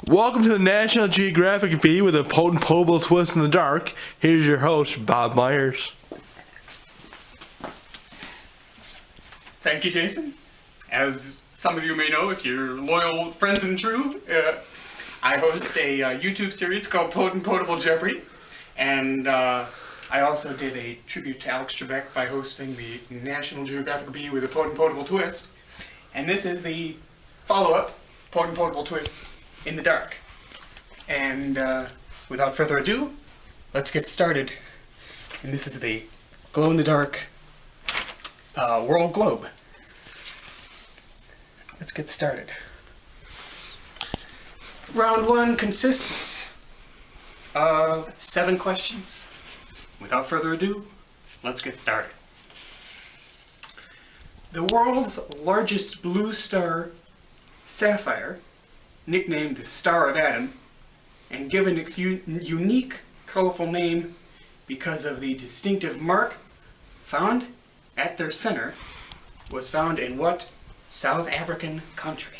Welcome to the National Geographic Bee with a potent potable twist in the dark. Here's your host, Bob Myers. Thank you, Jason. As some of you may know, if you're loyal friends and true, I host a YouTube series called Potable Jeopardy, and I also did a tribute to Alex Trebek by hosting the National Geographic Bee with a potable twist, and this is the follow-up, potable twist in the dark. And without further ado, let's get started. And this is the glow-in-the-dark world globe. Let's get started. Round one consists of 7 questions. Without further ado, let's get started. The world's largest blue star, Sapphire, nicknamed the Star of Adam, and given its unique, colorful name because of the distinctive mark found at their center, was found in what South African country?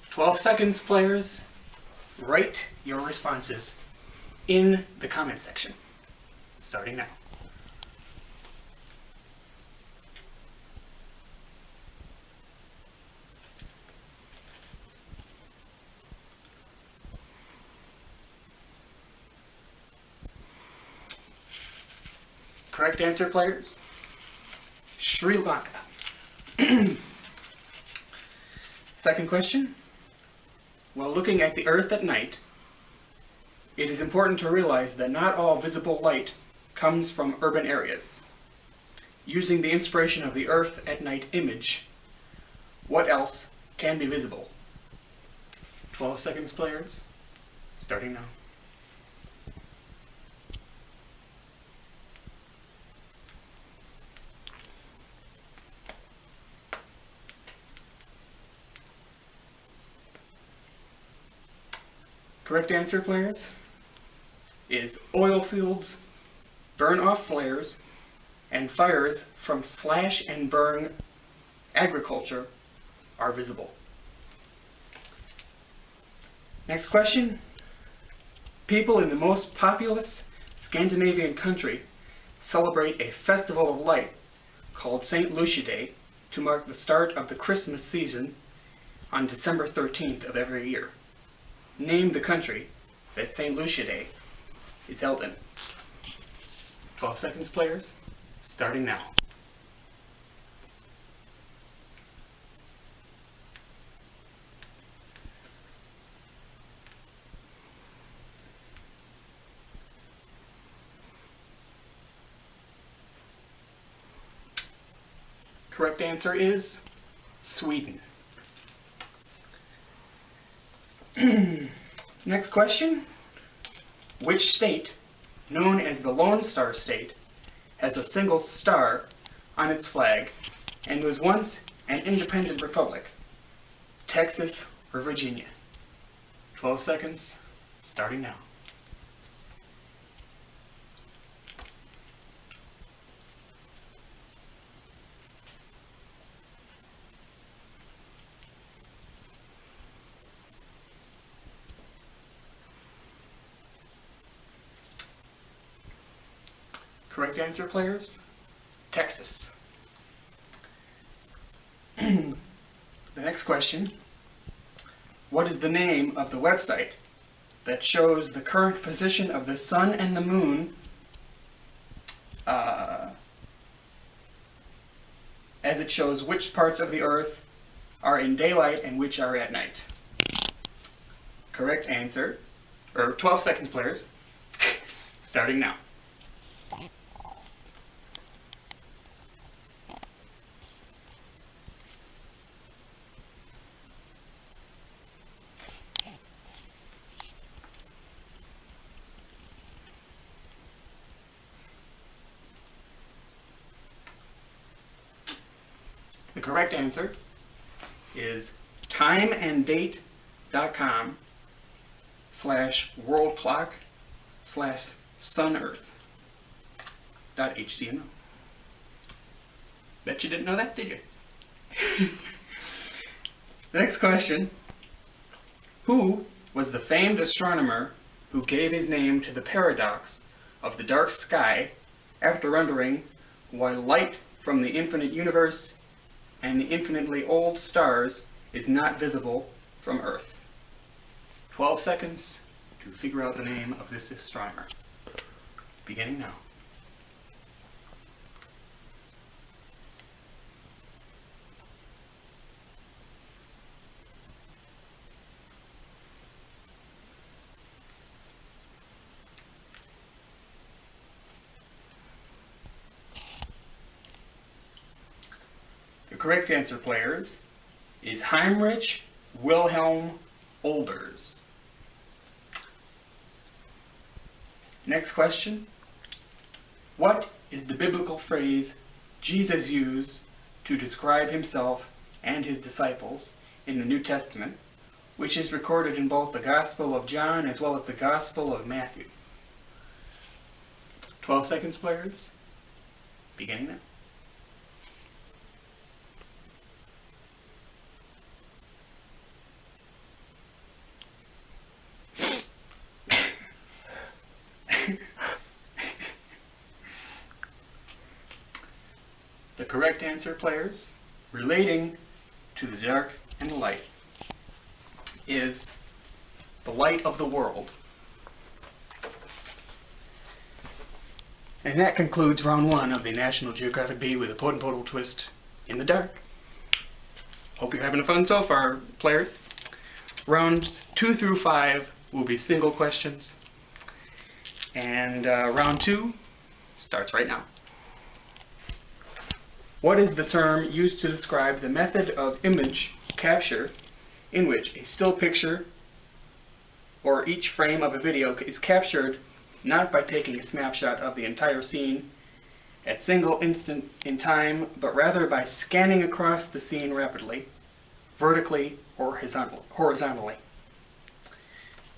12 seconds, players. Write your responses in the comment section. Starting now. Correct answer, players? Sri Lanka. Second question. While looking at the Earth at night, it is important to realize that not all visible light comes from urban areas. Using the inspiration of the Earth at night image, what else can be visible? 12 seconds, players. Starting now. Correct answer, players, is oil fields, burn-off flares, and fires from slash and burn agriculture are visible. Next question. People in the most populous Scandinavian country celebrate a festival of light called St. Lucia Day to mark the start of the Christmas season on December 13th of every year. Name the country that St. Lucia Day is held in. 12 seconds, players. Starting now. Correct answer is Sweden. Next question. Which state, known as the Lone Star State, has a single star on its flag and was once an independent republic? Texas or Virginia? 12 seconds, starting now. Correct answer, players? Texas. The next question. What is the name of the website that shows the current position of the sun and the moon as it shows which parts of the Earth are in daylight and which are at night? Correct answer, or 12 seconds, players. Starting now. The correct answer is timeanddate.com/worldclock/sunearth.html. Bet you didn't know that, did you? The next question. Who was the famed astronomer who gave his name to the paradox of the dark sky after rendering why light from the infinite universe and the infinitely old stars is not visible from Earth? 12 seconds to figure out the name of this astronomer. Beginning now. The correct answer, players, is Heinrich Wilhelm Olbers. Next question. What is the biblical phrase Jesus used to describe himself and his disciples in the New Testament, which is recorded in both the Gospel of John as well as the Gospel of Matthew? 12 seconds, players. Beginning now. The correct answer, players, relating to the dark and the light, is the light of the world. And that concludes round 1 of the National Geographic Bee with a Potable twist in the dark. Hope you're having fun so far, players. Rounds 2 through 5 will be single questions. And round 2 starts right now. What is the term used to describe the method of image capture in which a still picture or each frame of a video is captured not by taking a snapshot of the entire scene at single instant in time, but rather by scanning across the scene rapidly, vertically or horizontally?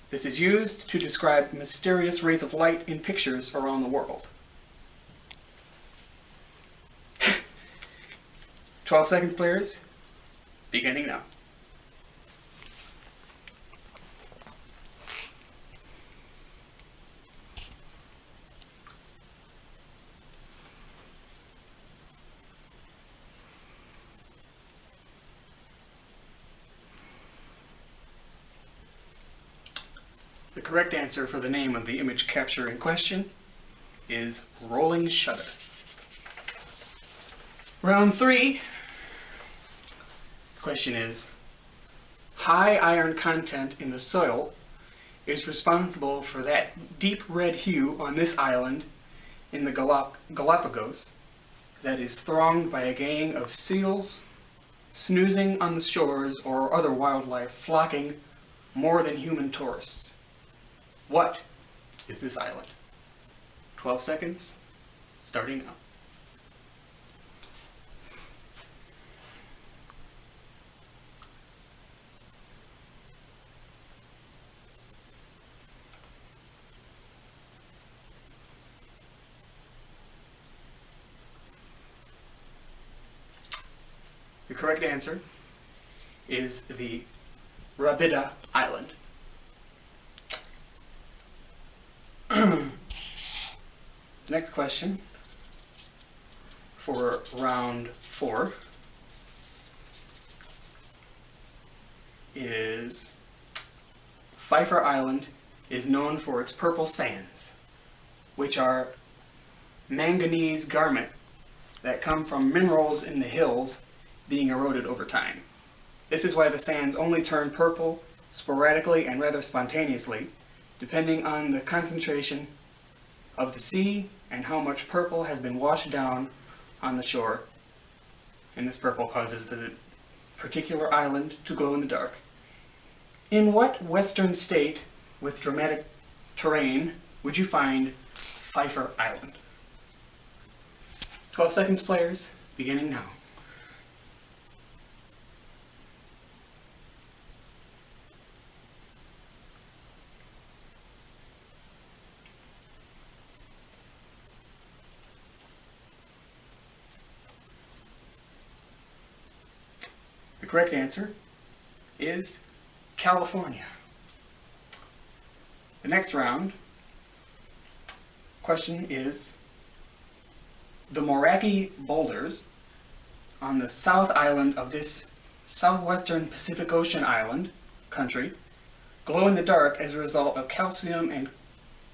This is used to describe mysterious rays of light in pictures around the world. 12 seconds, players. Beginning now. The correct answer for the name of the image capture in question is rolling shutter. Round 3. Question is, high iron content in the soil is responsible for that deep red hue on this island in the Galapagos that is thronged by a gang of seals snoozing on the shores or other wildlife flocking more than human tourists. What is this island? 12 seconds, starting now. The correct answer is the Rabida Island. Next question for round 4 is, Pfeiffer Island is known for its purple sands, which are manganese garment that come from minerals in the hills being eroded over time. This is why the sands only turn purple sporadically and rather spontaneously, depending on the concentration of the sea and how much purple has been washed down on the shore. And this purple causes the particular island to glow in the dark. In what western state with dramatic terrain would you find Pfeiffer Island? 12 seconds, players, beginning now. The correct answer is California. The next round question is, the Moraki boulders on the south island of this southwestern Pacific Ocean island country glow in the dark as a result of calcium and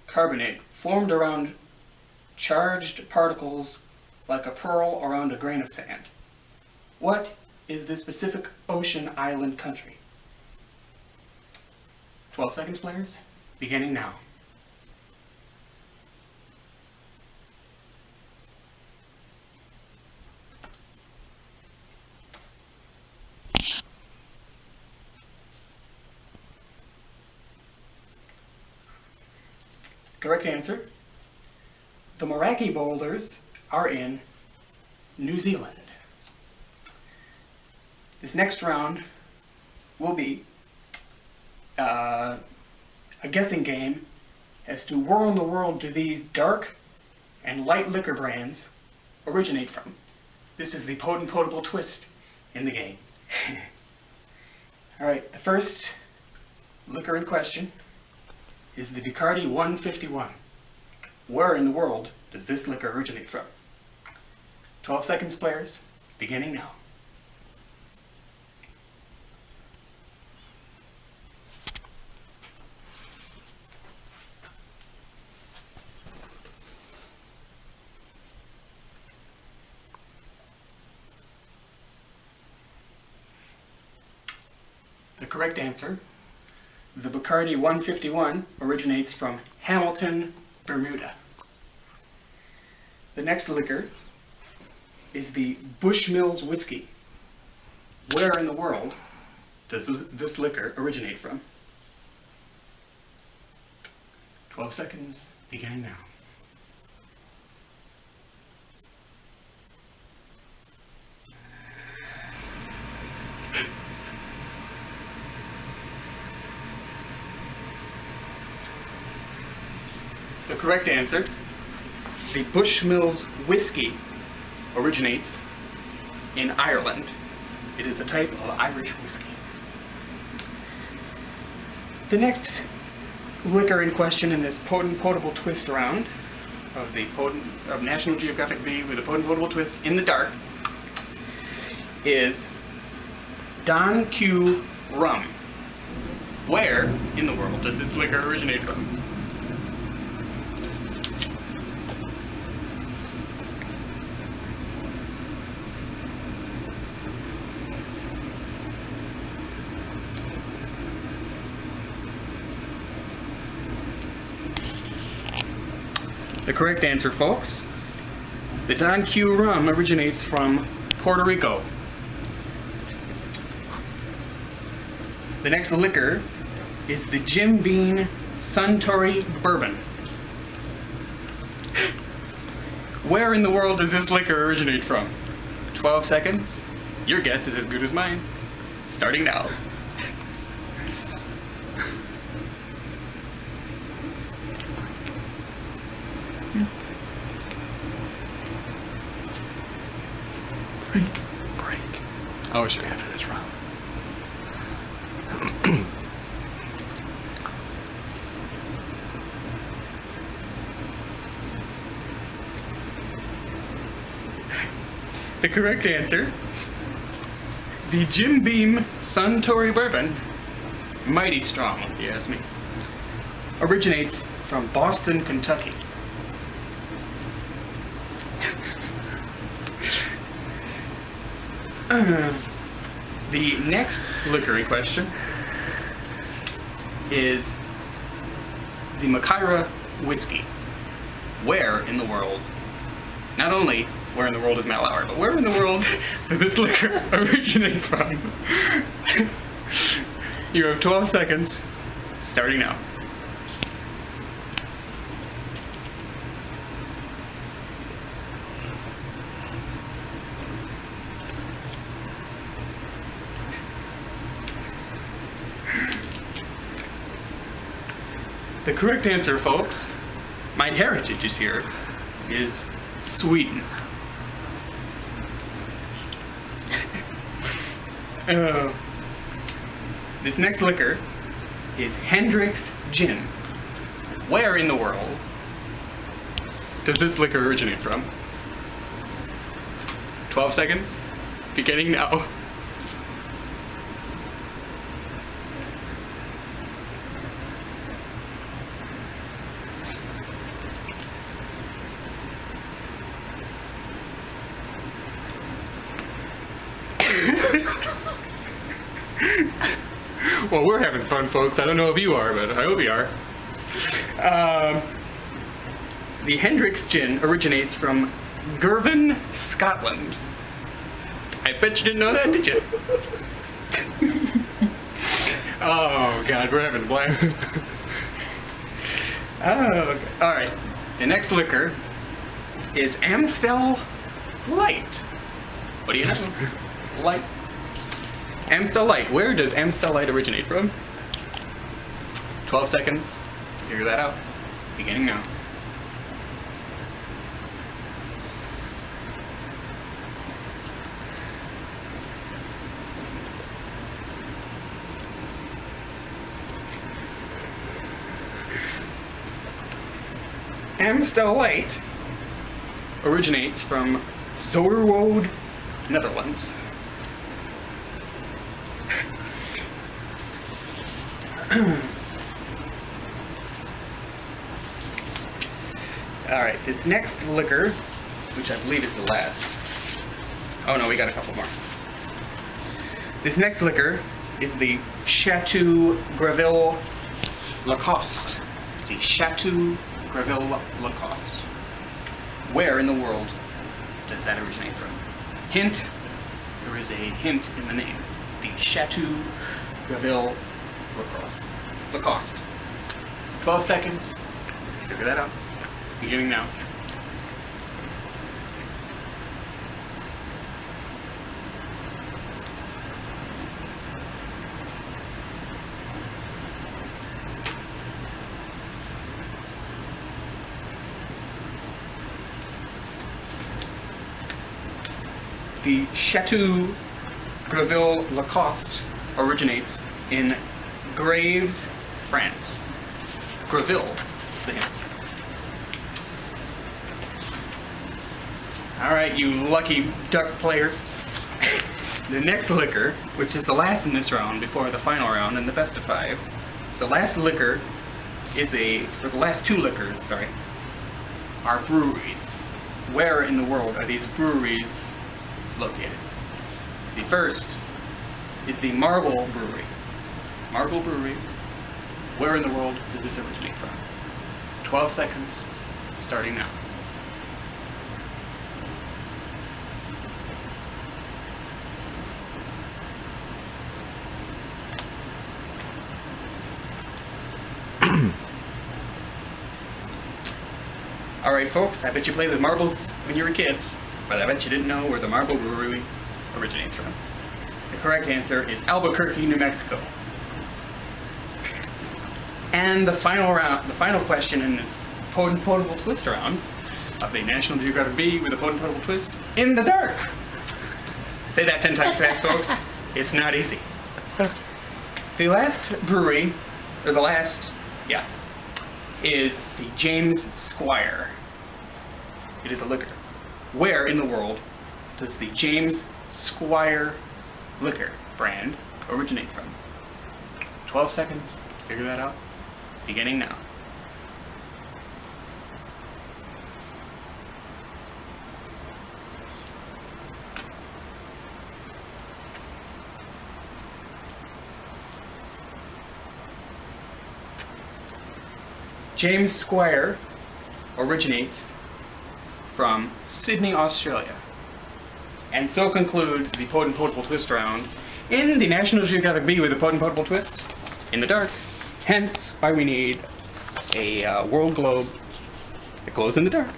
carbonate formed around charged particles like a pearl around a grain of sand. What is this Pacific Ocean island country? 12 seconds, players, beginning now. Correct answer. The Moraki boulders are in New Zealand. This next round will be a guessing game as to where in the world do these dark and light liquor brands originate from. This is the potable twist in the game. Alright, the first liquor in question is the Bacardi 151. Where in the world does this liquor originate from? 12 seconds, players, beginning now. The correct answer, the Bacardi 151, originates from Hamilton, Bermuda. The next liquor is the Bushmills whiskey. Where in the world does this liquor originate from? 12 seconds, beginning now. The correct answer, the Bushmills whiskey, originates in Ireland. It is a type of Irish whiskey. The next liquor in question in this potable twist round of National Geographic V with a potable twist in the dark is Q Rum. Where in the world does this liquor originate from? The correct answer, folks, the Q Rum originates from Puerto Rico. The next liquor is the Jim Beam Suntory Bourbon. Where in the world does this liquor originate from? 12 seconds. Your guess is as good as mine. Starting now. Break. Oh, sure. After this round. The correct answer, the Jim Beam Suntory Bourbon, mighty strong if you ask me, originates from Boston, Kentucky. The next liquor in question is the Macaira whiskey. Where in the world, not only where in the world is Matt Lauer, but where in the world does this liquor originate from? You have 12 seconds, starting now. The correct answer, folks, my heritage is here, is Sweden. This next liquor is Hendricks Gin. Where in the world does this liquor originate from? 12 seconds, beginning now. Well, we're having fun, folks. I don't know if you are, but I hope you are. The Hendricks Gin originates from Girvan, Scotland. I bet you didn't know that, did you? Oh, God, we're having a blast. Oh, alright. The next liquor is Amstel Light. What do you know? Light. Amstel Light. Where does Amstel Light originate from? 12 seconds. Figure that out. Beginning now. Amstel Light originates from Zoerwoude, Netherlands. Alright, this next liquor, which I believe is the last. Oh no, we got a couple more. This next liquor is the Chateau Graville Lacoste. The Chateau Graville Lacoste. Where in the world does that originate from? Hint, there is a hint in the name. The Chateau Graville Lacoste. 12 seconds. Figure that out. Beginning now. The Chateau Graville Lacoste originates in Graves, France. Graville is the hint. Alright, you lucky duck players. The next liquor, which is the last in this round before the final round and the best of 5, the last liquor is the last two liquors, sorry, are breweries. Where in the world are these breweries located? The first is the Marble Brewery. Marble Brewery. Where in the world does this originate from? 12 seconds, starting now. Alright folks, I bet you played with marbles when you were kids, but I bet you didn't know where the Marble Brewery originates from. The correct answer is Albuquerque, New Mexico. And the final round, the final question in this Potable Twist round of the National Geographic Bee with a Potable Twist, in the dark. Say that 10 times fast, folks. It's not easy. The last brewery, or the last, is the James Squire. It is a liquor. Where in the world does the James Squire liquor brand originate from? 12 seconds. Figure that out. Beginning now. James Squire originates from Sydney, Australia. And so concludes the Potable Twist round in the National Geographic Bee with a Potable Twist in the dark. Hence why we need a world globe that glows in the dark.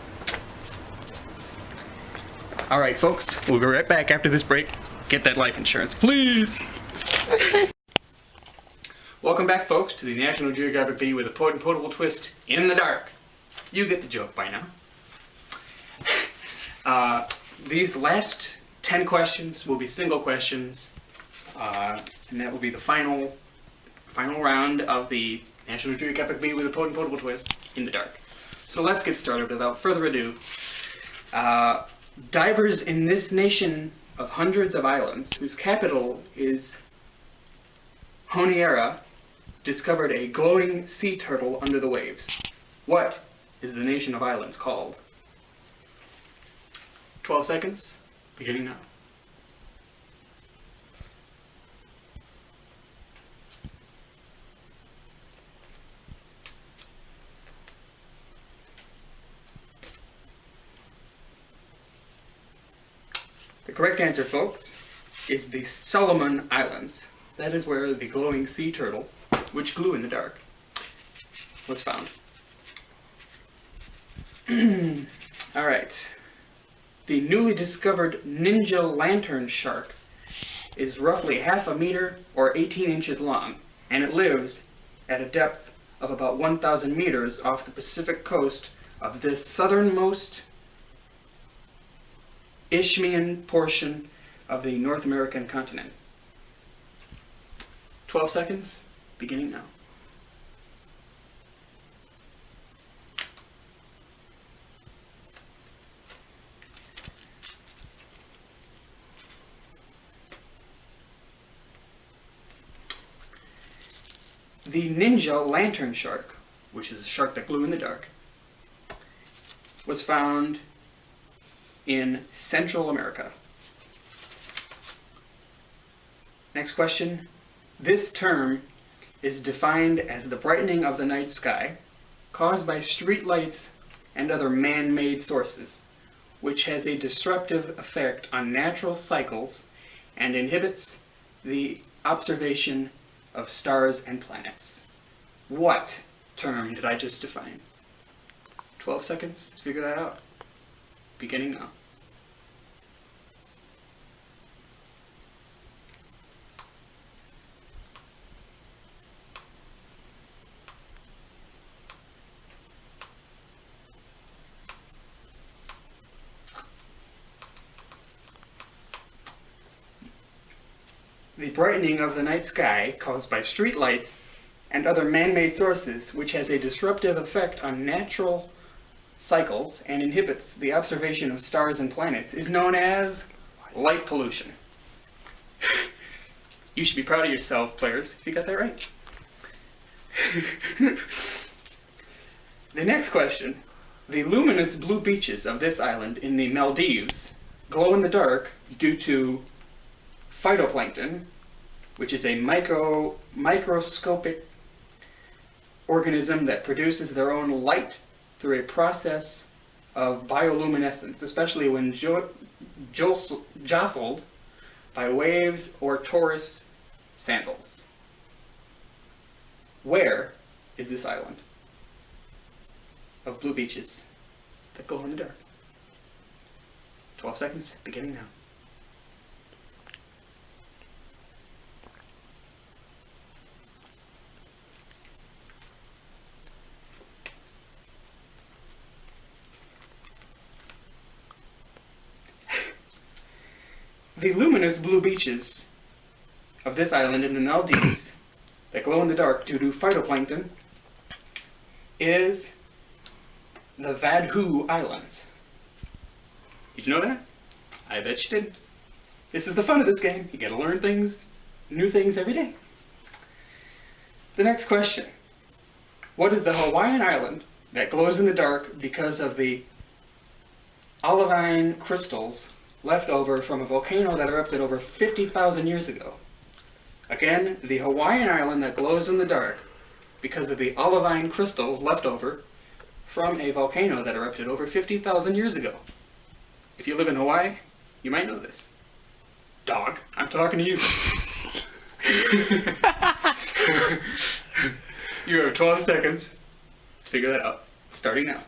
Alright folks, we'll be right back after this break. Get that life insurance, please! Welcome back folks to the National Geographic Bee with a Potable Twist in the dark. You get the joke by now. These last 10 questions will be single questions, and that will be the final round of the National Geographic Bee with a Potable Twist. in the dark. So let's get started without further ado. Divers in this nation of hundreds of islands, whose capital is Honiara, discovered a glowing sea turtle under the waves. What is the nation of islands called? 12 seconds, beginning now. The correct answer, folks, is the Solomon Islands. That is where the glowing sea turtle, which glue in the dark, was found. Alright. The newly discovered ninja lanternshark is roughly half a meter or 18 inches long, and it lives at a depth of about 1,000 meters off the Pacific coast of the southernmost Isthmian portion of the North American continent. 12 seconds, beginning now. The ninja lanternshark, which is a shark that glue in the dark, was found in Central America. Next question. This term is defined as the brightening of the night sky caused by street lights and other man-made sources, which has a disruptive effect on natural cycles and inhibits the observation of stars and planets. What term did I just define? 12 seconds to figure that out. Beginning now. The brightening of the night sky caused by street lights and other man-made sources, which has a disruptive effect on natural cycles and inhibits the observation of stars and planets, is known as light pollution. You should be proud of yourself, players, if you got that right. The next question. The luminous blue beaches of this island in the Maldives glow in the dark due to phytoplankton, which is a microscopic organism that produces their own light through a process of bioluminescence, especially when jostled by waves or tourist sandals. Where is this island of blue beaches that glow in the dark? 12 seconds, beginning now. The luminous blue beaches of this island in the Maldives that glow in the dark due to phytoplankton is the Vadhu Islands. Did you know that? I bet you did. This is the fun of this game. You gotta learn things, new things every day. The next question. What is the Hawaiian island that glows in the dark because of the olivine crystals left over from a volcano that erupted over 50,000 years ago? Again, the Hawaiian island that glows in the dark because of the olivine crystals left over from a volcano that erupted over 50,000 years ago. If you live in Hawaii, you might know this. Dog, I'm talking to you. You have 12 seconds to figure that out, starting now.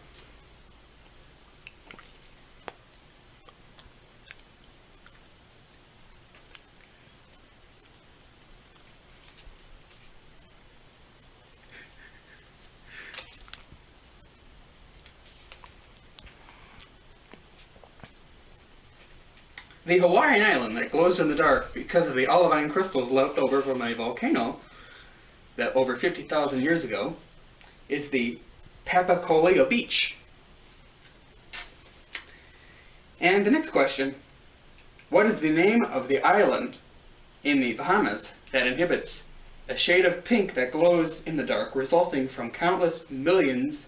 The Hawaiian island that glows in the dark because of the olivine crystals left over from a volcano that over 50,000 years ago is the Papacolia Beach. And the next question, what is the name of the island in the Bahamas that inhibits a shade of pink that glows in the dark, resulting from countless millions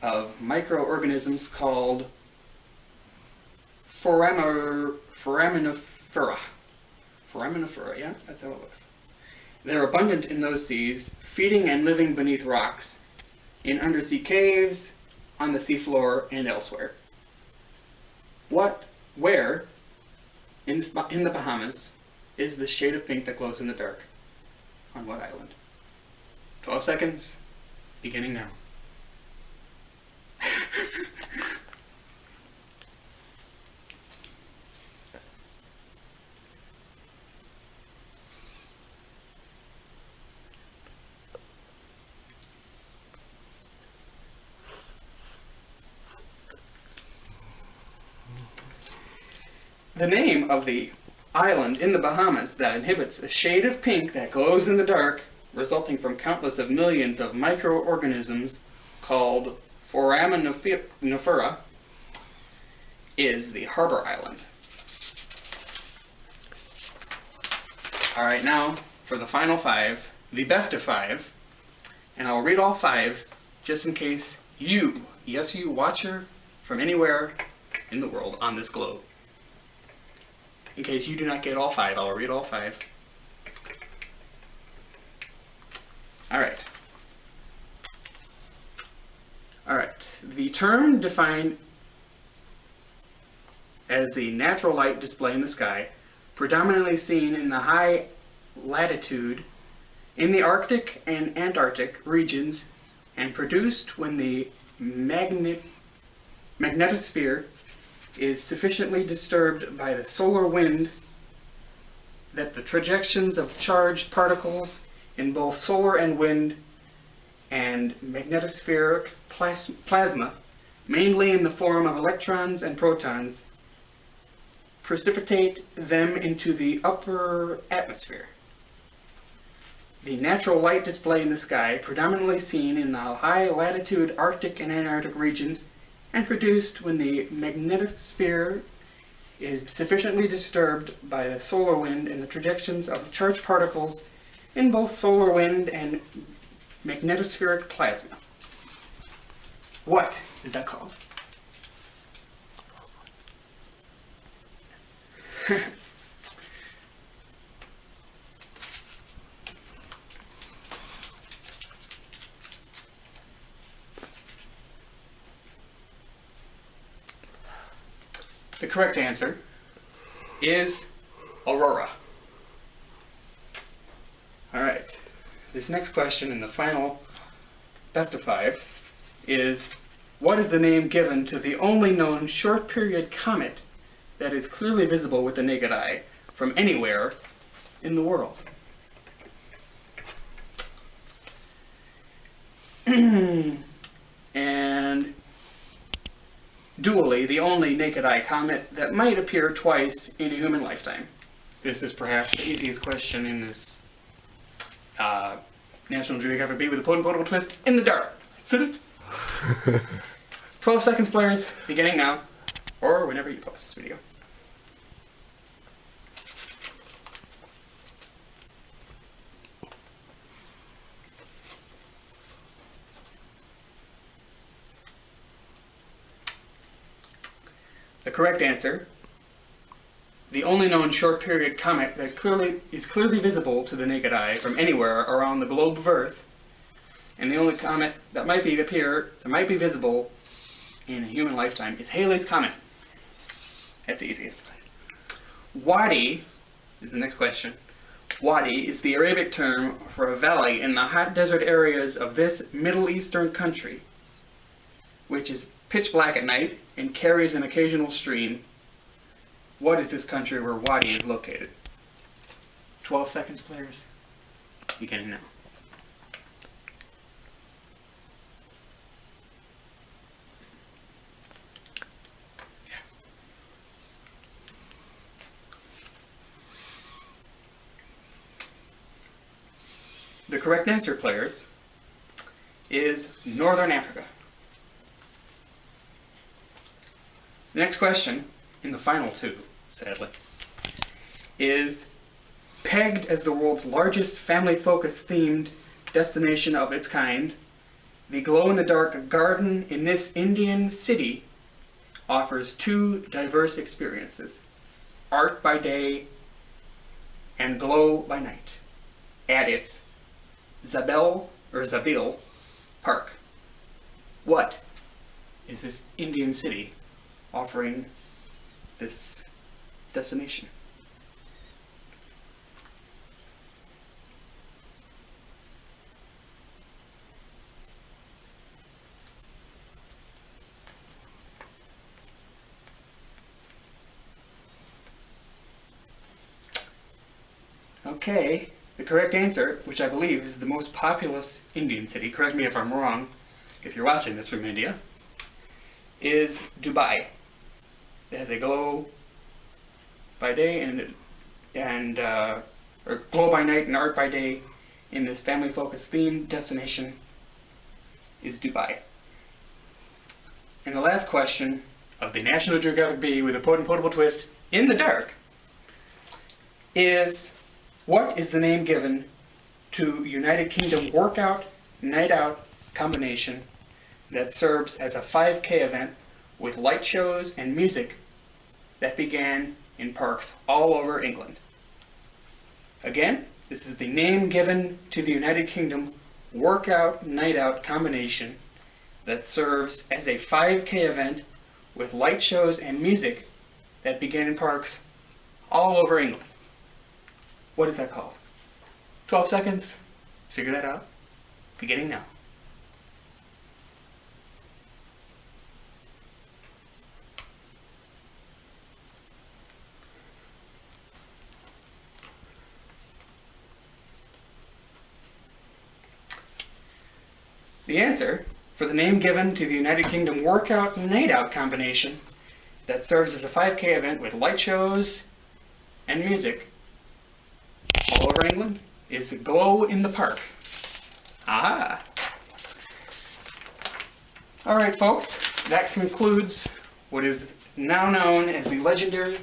of microorganisms called foraminifera? Foraminifera, yeah, that's how it looks. They're abundant in those seas, feeding and living beneath rocks, in undersea caves, on the seafloor, and elsewhere. Where in the Bahamas is the shade of pink that glows in the dark? On what island? 12 seconds, beginning now. The name of the island in the Bahamas that inhibits a shade of pink that glows in the dark, resulting from countless of millions of microorganisms called foraminifera, is the Harbor Island. Alright, now for the final 5, the best of 5, and I'll read all 5 just in case you, yes you watcher from anywhere in the world on this globe, in case you do not get all 5, I'll read all 5. Alright. The term defined as the natural light display in the sky, predominantly seen in the high latitude in the Arctic and Antarctic regions, and produced when the magnetosphere is sufficiently disturbed by the solar wind that the trajections of charged particles in both solar and wind and magnetospheric plasma, mainly in the form of electrons and protons, precipitate them into the upper atmosphere. The natural light display in the sky, predominantly seen in the high latitude Arctic and Antarctic regions, and produced when the magnetosphere is sufficiently disturbed by the solar wind and the trajections of charged particles in both solar wind and magnetospheric plasma. What is that called? The correct answer is aurora. Alright, this next question and the final best of 5 is, what is the name given to the only known short period comet that is clearly visible with the naked eye from anywhere in the world? And dually, the only naked eye comet that might appear twice in a human lifetime. This is perhaps the easiest question in this National Geographic Bee with a potable twist in the dark. Sit it. 12 seconds, players, beginning now, or whenever you post this video. The correct answer, the only known short period comet that is clearly visible to the naked eye from anywhere around the globe of Earth, and the only comet that might be visible in a human lifetime, is Halley's Comet. That's the easiest. Wadi is the next question. Wadi is the Arabic term for a valley in the hot desert areas of this Middle Eastern country, which is pitch black at night and carries an occasional stream. What is this country where Wadi is located? 12 seconds, players. Beginning now. The correct answer, players, is Northern Africa. The next question, in the final two, sadly, is pegged as the world's largest family-focused themed destination of its kind. The glow-in-the-dark garden in this Indian city offers two diverse experiences: art by day and glow by night at its Zabil Park. What is this Indian city offering this destination? Okay, the correct answer, which I believe is the most populous Indian city, correct me if I'm wrong, if you're watching this from India, is Dubai. It has a glow by day or glow by night and art by day in this family-focused themed destination is Dubai. And the last question of the National Geographic Bee with a potable twist in the dark is, what is the name given to United Kingdom workout, night out combination that serves as a 5K event with light shows and music that began in parks all over England? Again, this is the name given to the United Kingdom workout, night out combination that serves as a 5K event with light shows and music that began in parks all over England. What is that called? 12 seconds. Figure that out. Beginning now. The answer for the name given to the United Kingdom workout night out combination that serves as a 5K event with light shows and music all over England is Glow in the Park. Ah! Alright folks, that concludes what is now known as the legendary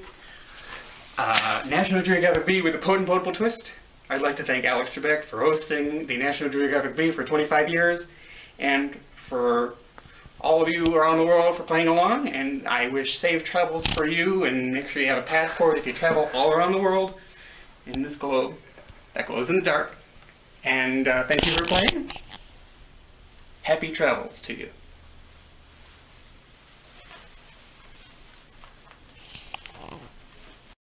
National Geographic Bee with a potable twist. I'd like to thank Alex Trebek for hosting the National Geographic Bee for 25 years, and for all of you around the world for playing along, and I wish safe travels for you, and make sure you have a passport if you travel all around the world in this globe that glows in the dark. And thank you for playing. Happy travels to you.